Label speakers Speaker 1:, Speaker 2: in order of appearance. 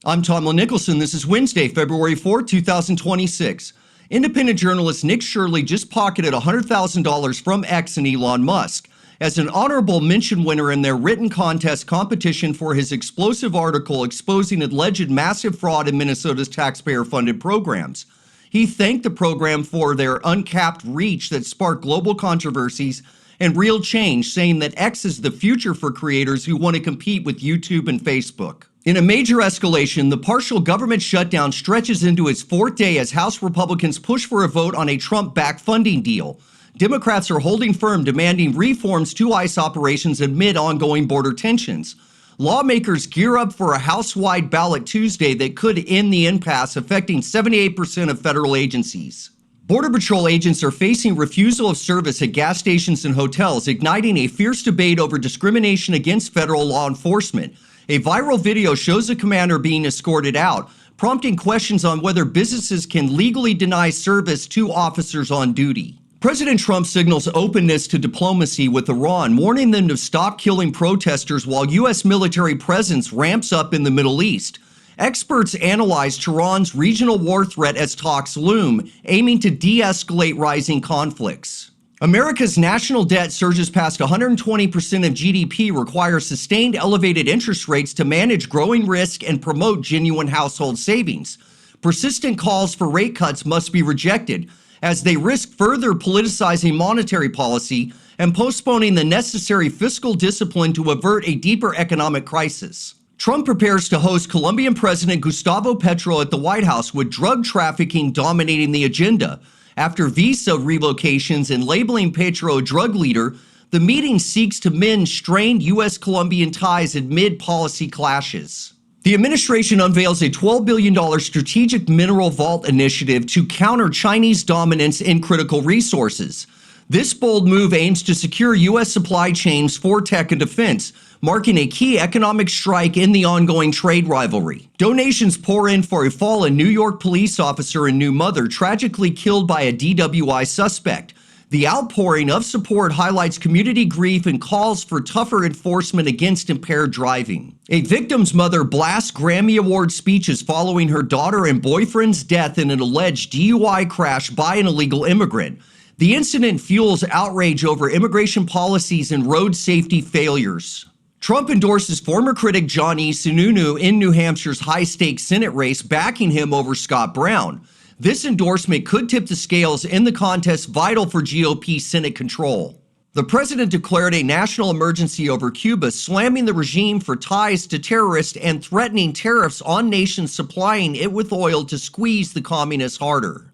Speaker 1: I'm Tomlyn Nicholson. This is Wednesday, February 4, 2026. Independent journalist Nick Shirley just pocketed $100,000 from X and Elon Musk as an honorable mention winner in their written contest competition for his explosive article exposing alleged massive fraud in Minnesota's taxpayer-funded programs. He thanked the program for their uncapped reach that sparked global controversies and real change, saying that X is the future for creators who want to compete with YouTube and Facebook. In a major escalation, the partial government shutdown stretches into its fourth day as House Republicans push for a vote on a Trump-backed funding deal. Democrats are holding firm, demanding reforms to ICE operations amid ongoing border tensions. Lawmakers gear up for a House-wide ballot Tuesday that could end the impasse affecting 78% of federal agencies. Border Patrol agents are facing refusal of service at gas stations and hotels, igniting a fierce debate over discrimination against federal law enforcement. A viral video shows a commander being escorted out, prompting questions on whether businesses can legally deny service to officers on duty. President Trump signals openness to diplomacy with Iran, warning them to stop killing protesters while U.S. military presence ramps up in the Middle East. Experts analyze Tehran's regional war threat as talks loom, aiming to de-escalate rising conflicts. America's national debt surges past 120% of GDP, requires sustained elevated interest rates to manage growing risk and promote genuine household savings. Persistent calls for rate cuts must be rejected, as they risk further politicizing monetary policy and postponing the necessary fiscal discipline to avert a deeper economic crisis. Trump prepares to host Colombian President Gustavo Petro at the White House, with drug trafficking dominating the agenda. After visa revocations and labeling Petro a drug leader, the meeting seeks to mend strained U.S.-Colombian ties amid policy clashes. The administration unveils a $12 billion strategic mineral vault initiative to counter Chinese dominance in critical resources. This bold move aims to secure U.S. supply chains for tech and defense, marking a key economic strike in the ongoing trade rivalry. Donations pour in for a fallen New York police officer and new mother tragically killed by a DWI suspect. The outpouring of support highlights community grief and calls for tougher enforcement against impaired driving. A victim's mother blasts Grammy Award speeches following her daughter and boyfriend's death in an alleged DUI crash by an illegal immigrant. The incident fuels outrage over immigration policies and road safety failures. Trump endorses former critic John E. Sununu in New Hampshire's high-stakes Senate race, backing him over Scott Brown. This endorsement could tip the scales in the contest vital for GOP Senate control. The president declared a national emergency over Cuba, slamming the regime for ties to terrorists and threatening tariffs on nations supplying it with oil to squeeze the communists harder.